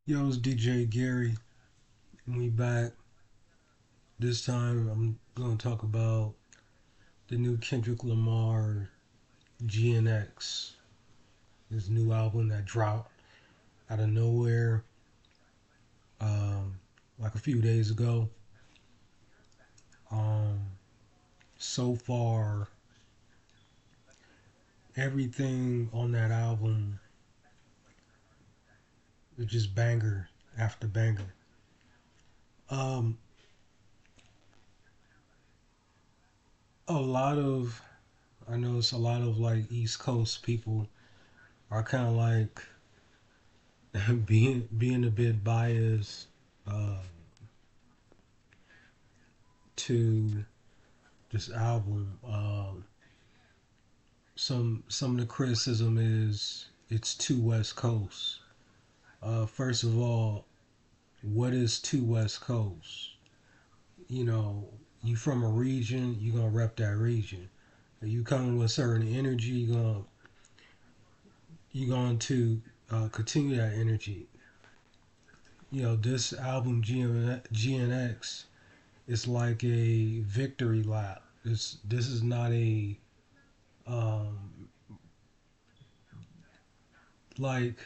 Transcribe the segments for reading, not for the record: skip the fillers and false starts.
Yo, it's DJ Gary, and we back. This time I'm gonna talk about the new Kendrick Lamar GNX, his new album that dropped out of nowhere, um, like a few days ago. Um, so far, everything on that album is just banger after banger. Um, I notice a lot of like East Coast people are kind of like being a bit biased uh, to this album. Some of the criticism is it's too West Coast. First of all, what is too West Coast? You know, you from a region, you gonna rep that region. If you come with a certain energy, you going to continue that energy. You know, this album GNX is like a victory lap. This is not a um, like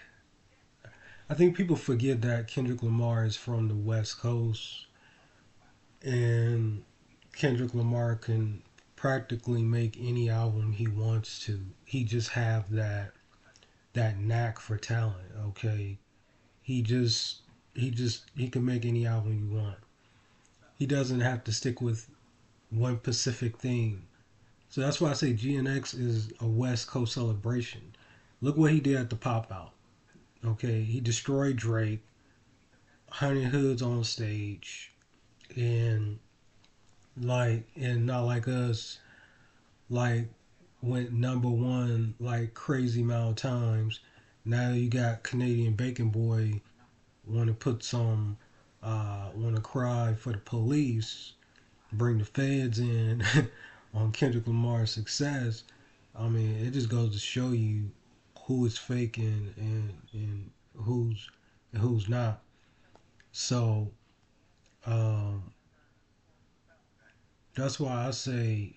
I think people forget that Kendrick Lamar is from the West Coast, and Kendrick Lamar can practically make any album he wants to. He just have that knack for talent. Okay, he just he can make any album you want. He doesn't have to stick with one specific thing. So that's why I say GNX is a West Coast celebration. Look what he did at the pop out. Okay, he destroyed Drake, Honey Hoods on stage, and not like us, like went number one like crazy amount of times. Now you got Canadian Bacon Boy want to put some, want to cry for the police, bring the feds in on Kendrick Lamar's success. I mean, it just goes to show you who is faking and who's not. So um, that's why I say,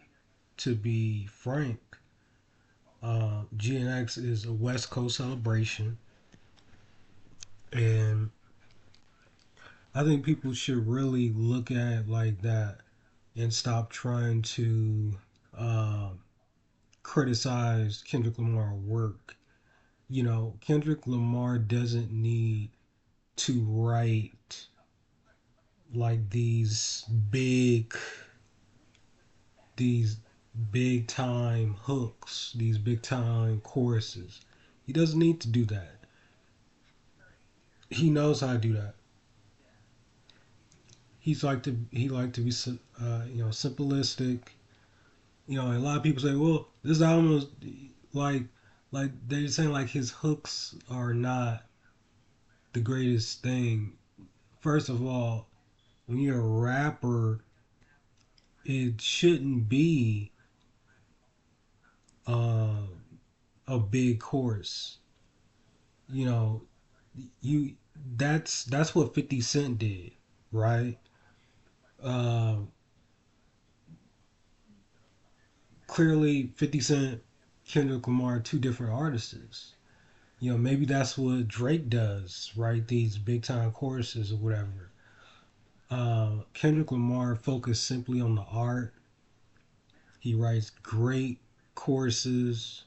to be frank, GNX is a West Coast celebration, and I think people should really look at it like that and stop trying to uh, criticize Kendrick Lamar work. You know, Kendrick Lamar doesn't need to write like these big time hooks, these big time choruses. He doesn't need to do that. He knows how to do that. He like to be simplistic. You know, and a lot of people say, well, this album is like they're saying like his hooks are not the greatest thing. First of all, when you're a rapper, it shouldn't be uh, a big chorus. You know, you that's what 50 Cent did, right? Uh, Clearly 50 Cent, Kendrick Lamar, two different artists. You know, maybe that's what Drake does, right? These big time choruses or whatever. Kendrick Lamar focused simply on the art. He writes great choruses.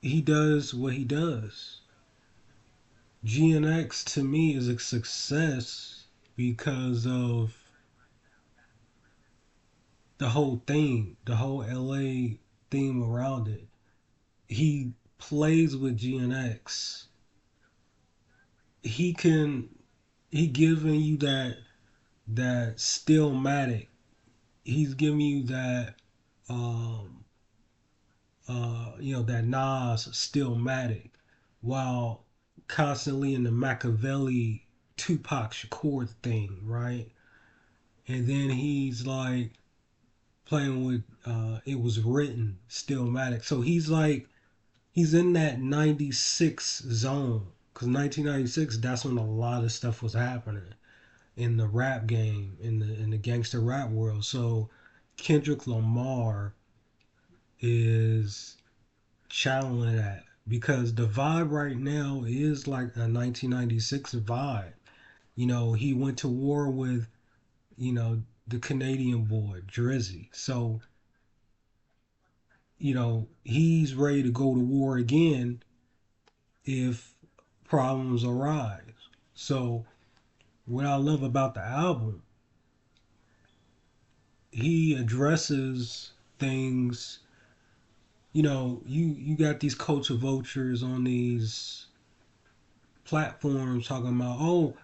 He does what he does. GNX to me is a success because of the whole theme, the whole LA theme around it. He plays with GNX. He can he giving you that stillmatic. He's giving you that um that Nas stillmatic while constantly in the Machiavelli Tupac Shakur thing, right? And then he's like playing with it was written stillmatic. So he's like he's in that 96 zone because 1996, that's when a lot of stuff was happening in the rap game, in the gangster rap world. So Kendrick Lamar is channeling that because the vibe right now is like a 1996 vibe. He went to war with, the Canadian boy, Drizzy. So, he's ready to go to war again if problems arise. So, what I love about the album, he addresses things. You got these culture vultures on these platforms talking about, oh,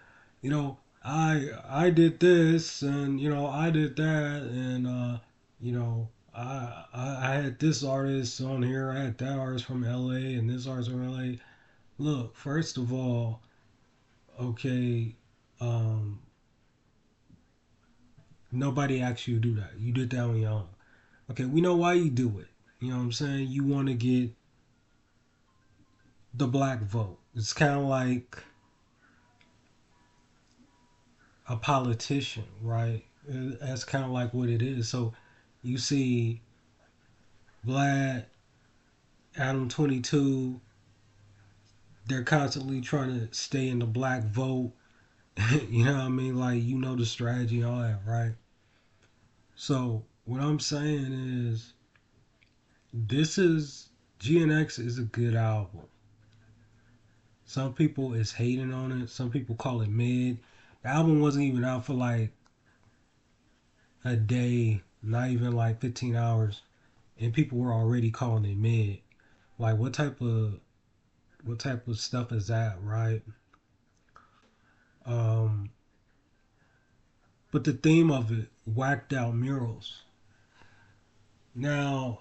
I did this and I did that and I had this artist on here, I had that artist from LA and this artist from LA. Look, first of all, okay, um, nobody asked you to do that. You did that on your own. Okay, we know why you do it. You know what I'm saying? You want to get the black vote. It's kind of like a politician, right? That's kind of like what it is. So you see Vlad, Adam 22, they're constantly trying to stay in the black vote. You know what I mean? Like, the strategy and all that, right? So what I'm saying is, this is GNX is a good album. Some people is hating on it. Some people call it mid. The album wasn't even out for like a day, not even like 15 hours, and people were already calling it mid. Like, what type of stuff is that, right? Um, but the theme of it, whacked out murals. Now,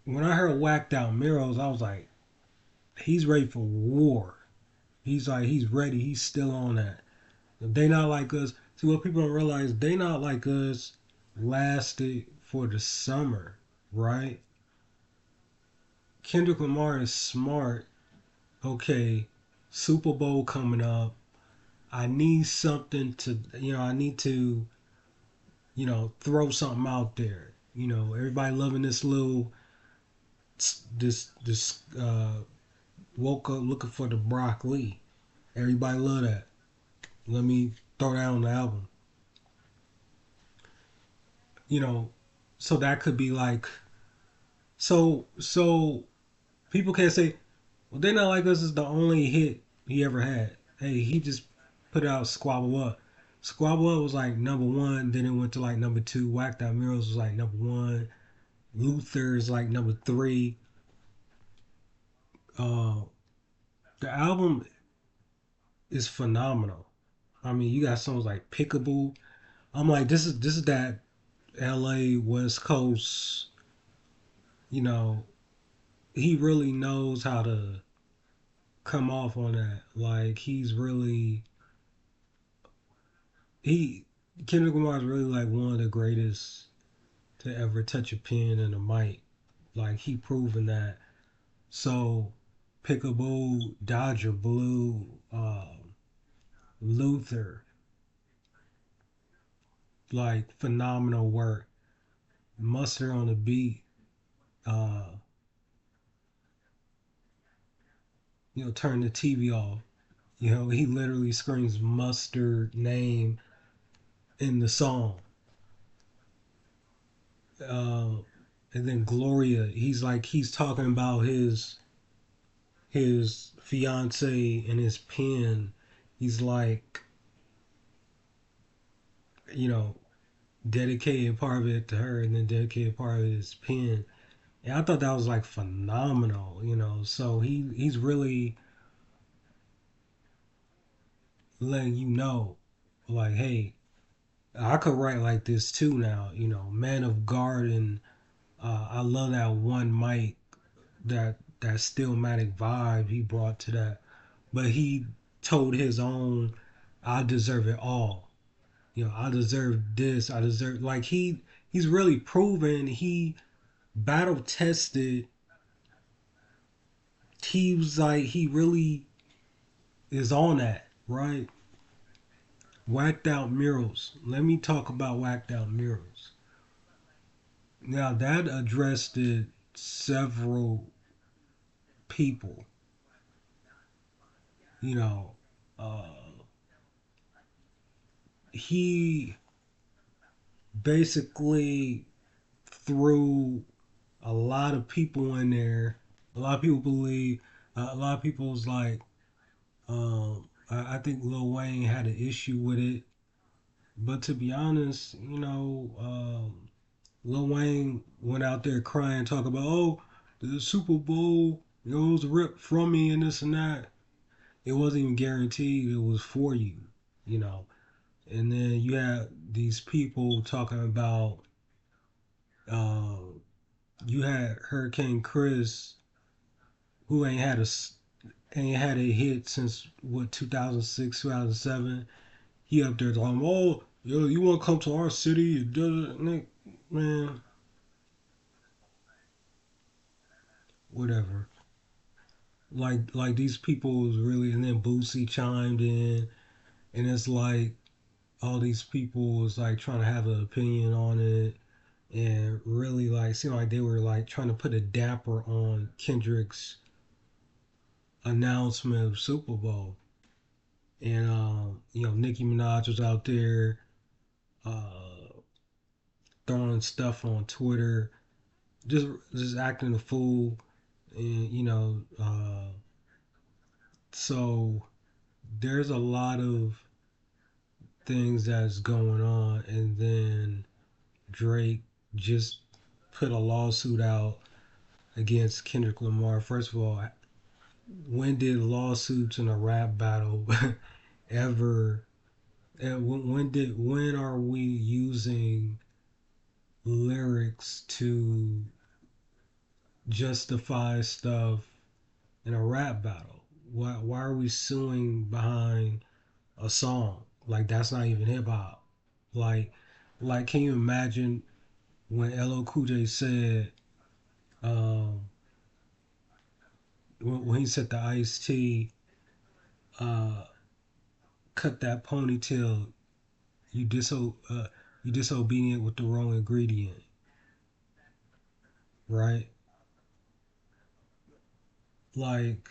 when I heard whacked out murals, I was like, he's ready for war. He's ready. He's still on that. If they not like us, see what people don't realize, they not like us lasted for the summer, right? Kendrick Lamar is smart. Okay, Super Bowl coming up. I need something to, I need to, throw something out there. Everybody loving this little, this woke up looking for the broccoli. Everybody love that. Let me throw that on the album. You know, so that could be like, so people can't say, well, They Not Like Us is the only hit he ever had. Hey, he just put out Squabble Up. Squabble Up was like number one, then it went to like number two. Whacked Out Mirrors was like number one. Luther is like number three. Uh, the album is phenomenal. I mean, you got songs like Pickable. I'm like, this is that LA West Coast, you know, he really knows how to come off on that. Like, he Kendrick Lamar is really like one of the greatest to ever touch a pen and a mic. Like, he proven that. So Pickable, Dodger Blue, Luther, like, phenomenal work. Mustard on the beat, uh, turn the TV off. He literally screams mustard name in the song. Uh, and then Gloria, he's talking about his fiance and his pen. He's like, you know, dedicated part of it to her and then dedicated part of his pen. And I thought that was like phenomenal. So he's really letting you know, like, hey, I could write like this too now. Man of Garden. I love that one mic, that stillmatic vibe he brought to that. But he told his own, I deserve it all. I deserve this. I deserve, he's really proven he battle tested he was like he really is on that, right? Whacked out murals. Let me talk about whacked out murals. Now that addressed several people. You know, uh, he basically threw a lot of people in there. A lot of people believe. A lot of people's like. I think Lil Wayne had an issue with it, but to be honest, Lil Wayne went out there crying, talking about, oh, the Super Bowl, it was ripped from me and this and that. It wasn't even guaranteed. It was for you, you know. And then you had these people talking about, uh, you had Hurricane Chris, who ain't had a hit since what 2006, 2007. He up there talking, oh, yo, you want to come to our city? Man, whatever. Like these people was really, and then Boosie chimed in, and it's like all these people was like trying to have an opinion on it, and really like seemed like they were like trying to put a damper on Kendrick's announcement of Super Bowl, and Nicki Minaj was out there uh, throwing stuff on Twitter, just just acting a fool, and so there's a lot of things that's going on, and then Drake just put a lawsuit out against Kendrick Lamar. First of all, when did lawsuits in a rap battle ever? And when are we using lyrics to justify stuff in a rap battle? Why are we suing behind a song? Like that's not even hip hop. Like can you imagine when LL Cool J said um, when he said the Ice T uh, cut that ponytail, you you disobedient with the wrong ingredient, right? Like,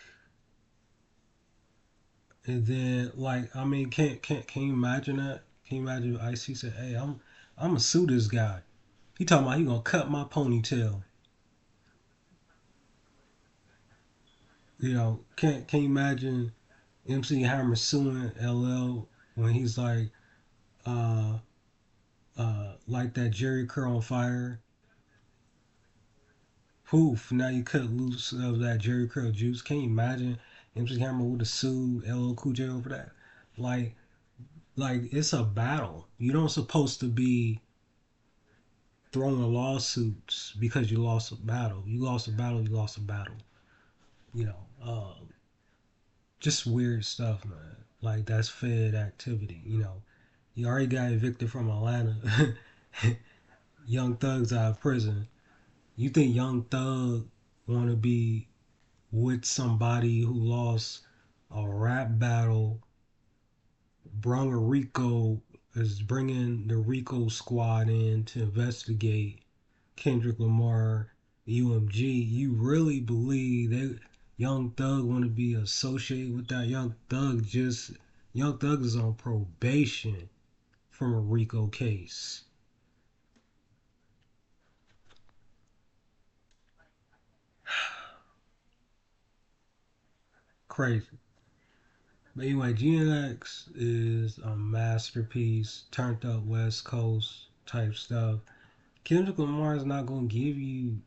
and then like I mean, can you imagine that? Can you imagine if Ice T said, "Hey, I'm gonna sue this guy. He talking about he gonna cut my ponytail." Can you imagine MC Hammer suing LL when he's uh, like that Jerry curl on fire? Poof! Now you cut loose of that Jerry curl juice. Can you imagine MC Hammer would have sued LL Cool J over that? Like, it's a battle. You don't supposed to be throwing lawsuits because you lost a battle. You lost a battle. You lost a battle. You know, just weird stuff, man. Like that's Fed activity. You already got evicted from Atlanta. Young Thug's out of prison. You think Young Thug want to be with somebody who lost a rap battle? Brung a Rico is bringing the Rico squad in to investigate Kendrick Lamar, UMG. You really believe that Young Thug want to be associated with that? Young Thug is on probation from a Rico case. Crazy. But anyway, GNX is a masterpiece, turned up West Coast type stuff. Kendrick Lamar is not gonna give you,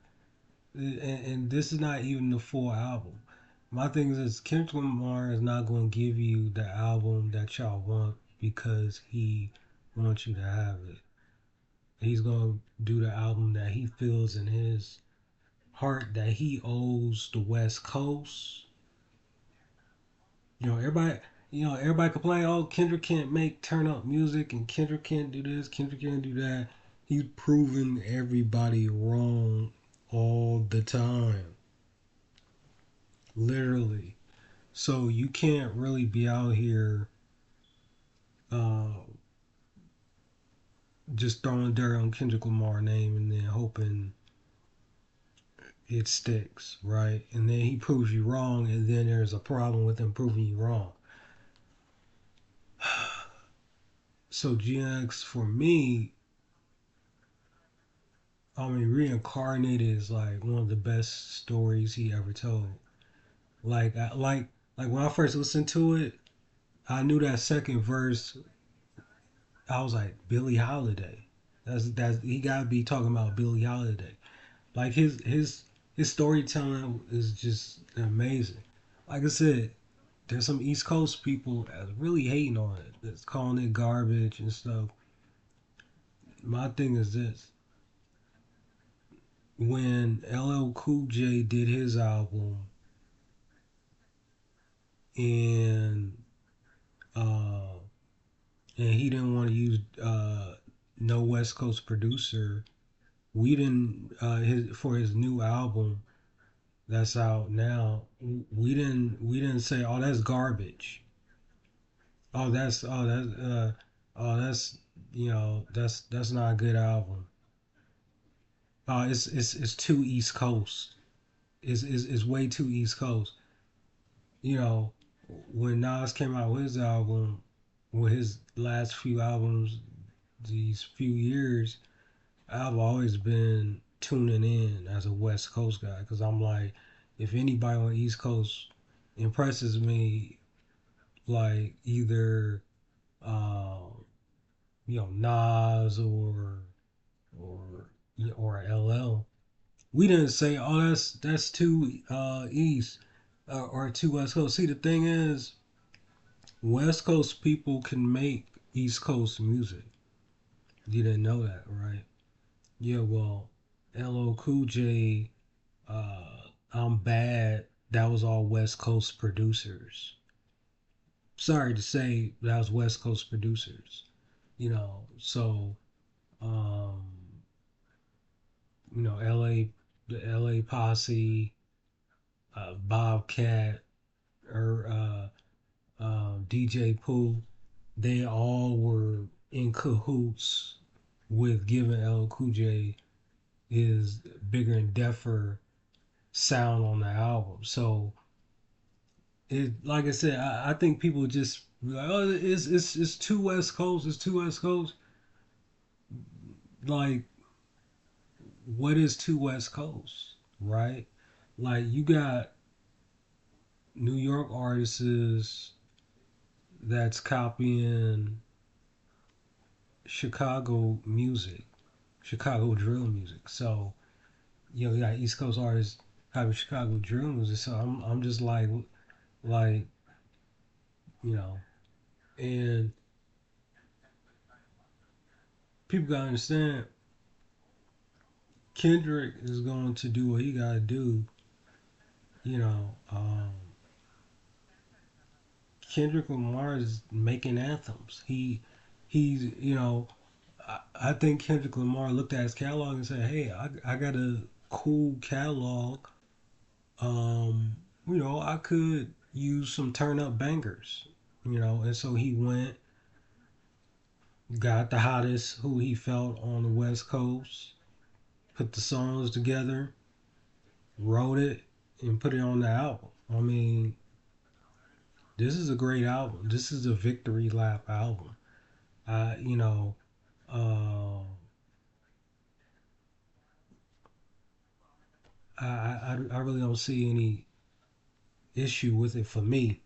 and this is not even the full album. My thing is, Kendrick Lamar is not gonna give you the album that y'all want because he wants you to have it. He's gonna do the album that he feels in his heart that he owes the West Coast. Everybody, everybody complain, oh, Kendrick can't make turn up music, and Kendrick can't do this, Kendrick can't do that. He's proven everybody wrong all the time. literally. So you can't really be out here uh, just throwing dirt on Kendrick Lamar name and then hoping it sticks, right? And then he proves you wrong, and then there's a problem with him proving you wrong. So GNX for me, I mean, reincarnated is like one of the best stories he ever told. Like, like when I first listened to it, I knew that second verse. I was like, Billie Holiday. That's he gotta be talking about Billie Holiday. Like his storytelling is just amazing. Like I said, there's some East Coast people that's really hating on it, that's calling it garbage and stuff. My thing is this: when LL Cool J did his album and uh and he didn't want to use no West Coast producer, we didn't his for his new album that's out now. We didn't say, oh, that's garbage. Oh, that's that's not a good album. It's too East Coast. It's way too East Coast. You know, when Nas came out with his album, with his last few albums, these few years, I've always been tuning in as a West Coast guy because I'm like, if anybody on the East Coast impresses me, like either uh, Nas or or LL, we didn't say, oh, that's too East or too West Coast. See, the thing is, West Coast people can make East Coast music. You didn't know that, right? Yeah, well, LL Cool J, I'm Bad. That was all West Coast producers. Sorry to say, that was West Coast producers. So um, LA, the LA Posse, Bobcat, or DJ Pooh, they all were in cahoots with giving L Cool J his bigger and deafer sound on the album. So it, like I said, I think people just be like, oh, it's too West Coast, it's too West Coast. Like, what is too West Coast, right? Like you got New York artists that's copying Chicago music, Chicago drill music. So you got East Coast artists having Chicago drill music. So I'm just like you know, and people gotta understand Kendrick is going to do what he gotta do. You know, Kendrick Lamar is making anthems. He's I think Kendrick Lamar looked at his catalog and said, "Hey, I got a cool catalog. I could use some turn up bangers." And so he went, got the hottest who he felt on the West Coast, put the songs together, wrote it, and put it on the album. I mean, this is a great album. This is a victory lap album. I, you know, uh, I really don't see any issue with it for me.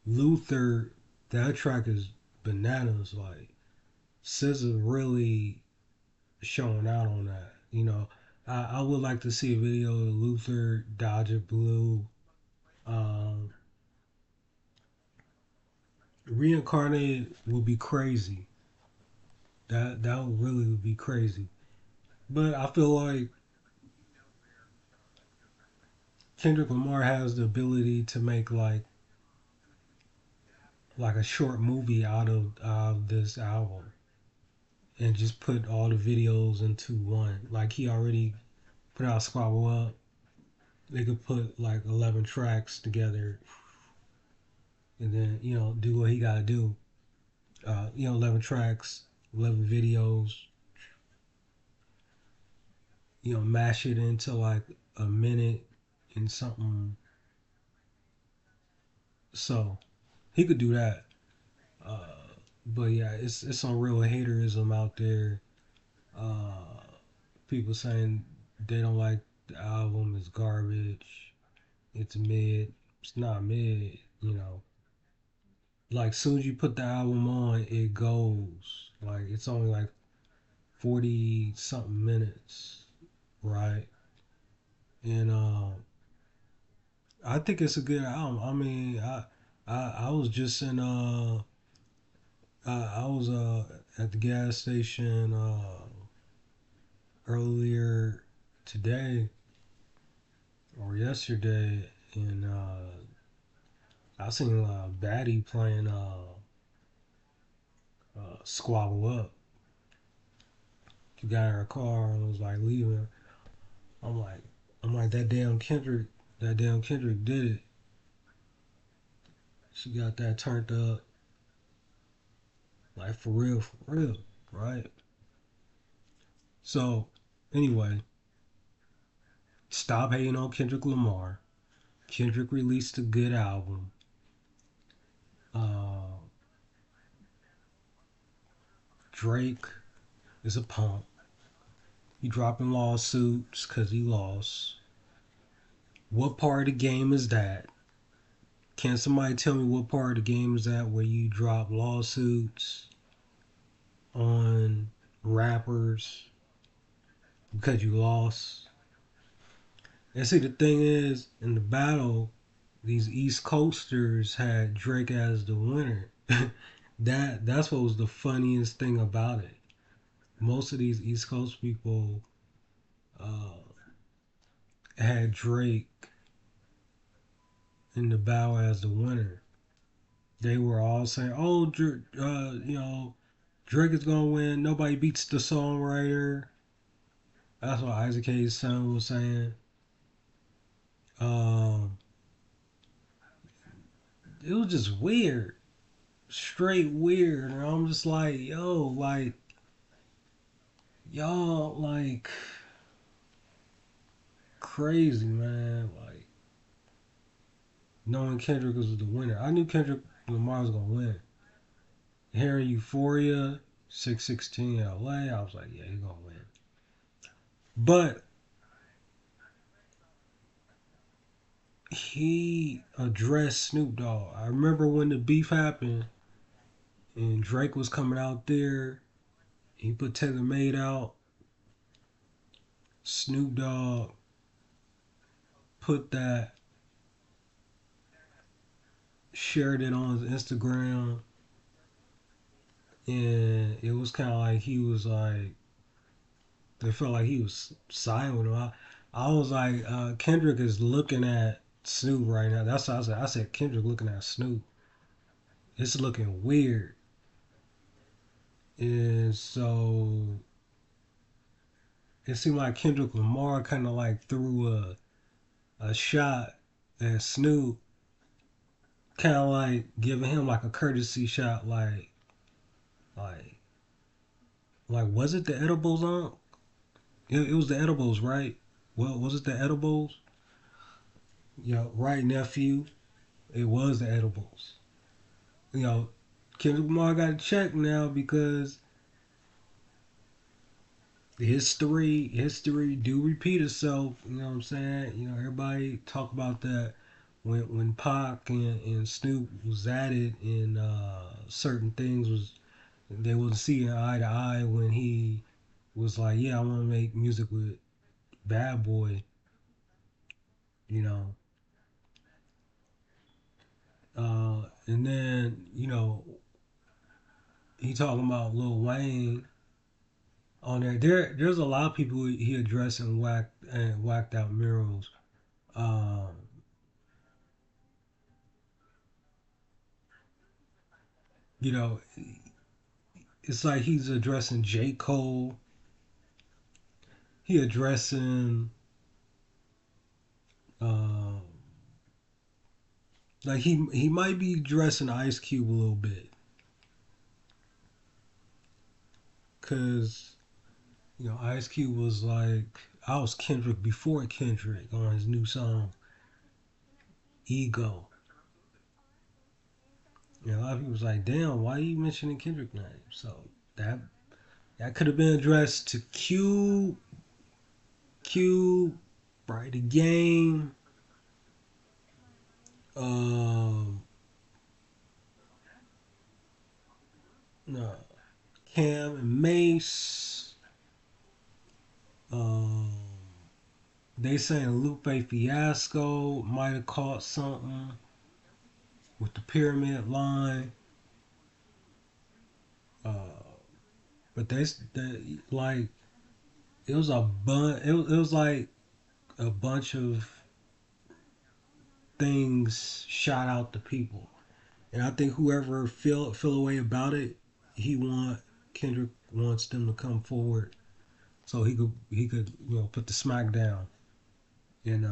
Luther, that track is bananas. Like SZA really showing out on that. I would like to see a video of Luther, Dodger Blue, um, reincarnated would be crazy. That would really be crazy. But I feel like Kendrick Lamar has the ability to make like a short movie out of this album and just put all the videos into one. Like he already put out Squabble Up. They could put like 11 tracks together and then, do what he got to do. 11 tracks, 11 videos, mash it into like a minute and something. So he could do that. Uh, but yeah, it's some real haterism out there. Uh, People saying they don't like the album, it's garbage, it's mid. It's not mid, Like soon as you put the album on, it goes. Like it's only like 40 something minutes, right? And I think it's a good album. I mean, I was just in I was at the gas station earlier today or yesterday, and I seen Batty playing Squabble Up. She got in her car and was like leaving. I'm like, that damn Kendrick did it. She got that turned up, like for real, right? So, anyway, stop hating on Kendrick Lamar. Kendrick released a good album. Uh, Drake is a punk. He dropping lawsuits because he lost. What part of the game is that? Can somebody tell me what part of the game is that where you drop lawsuits on rappers because you lost? And see, the thing is, in the battle, these East Coasters had Drake as the winner. That's what was the funniest thing about it. Most of these East Coast people uh, had Drake in the battle as the winner. They were all saying, "Oh, Drake is gonna win. Nobody beats the songwriter." That's what Isaac Hayes' son was saying. Um, it was just weird, straight weird, and I'm just like, yo, like y'all, like crazy, man. Like knowing Kendrick was the winner, I knew Kendrick Lamar was gonna win. Hearing Euphoria, 616 LA, I was like, yeah, he's gonna win. But he addressed Snoop Dogg. I remember when the beef happened and Drake was coming out there. He put Taylor Made out. Snoop Dogg put that, shared it on his Instagram, and it was kind of like he was like, they felt like he was siding with him. I was like, Kendrick is looking at Snoop right now. That's what I said. I said Kendrick looking at Snoop. It's looking weird. And so it seemed like Kendrick Lamar kind of like threw a shot at Snoop, kind of like giving him like a courtesy shot, like was it the edibles on? It was the edibles, right? Well, was it the edibles? Yeah, right, nephew. It was the edibles. You know, Kendrick Lamar got a check now because history do repeat itself. You know what I'm saying? Everybody talk about that when Pac and Snoop was at it, and certain things was they wasn't seeing eye to eye when he was like, yeah, I want to make music with Bad Boy, you know. And then he talking about Lil Wayne on there. There's a lot of people he addressed and whacked out murals. Um, you know, it's like he's addressing J. Cole. He addressing Like he might be dressing Ice Cube a little bit, cause Ice Cube was like, I was Kendrick before Kendrick on his new song Ego. A lot of people was like, damn, why are you mentioning Kendrick name? So that that could have been addressed to Q, right? The game, um, no, Cam and Mace. Um, they saying Lupe Fiasco might have caught something with the pyramid line. Uh, but they like it was a it was like a bunch of things shot out to people, and I think whoever feel a way about it, he want Kendrick wants them to come forward so he could put the smack down. And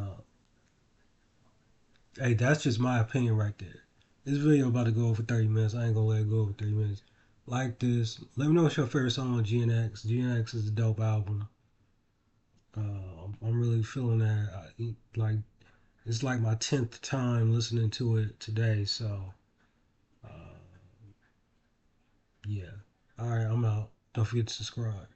hey, that's just my opinion right there. This video about to go over 30 minutes. I ain't gonna let it go over 30 minutes. Like this. Let me know what's your favorite song on GNX. GNX is a dope album. I'm really feeling that. Like it's like my 10th time listening to it today. So uh, yeah. All right, I'm out. Don't forget to subscribe.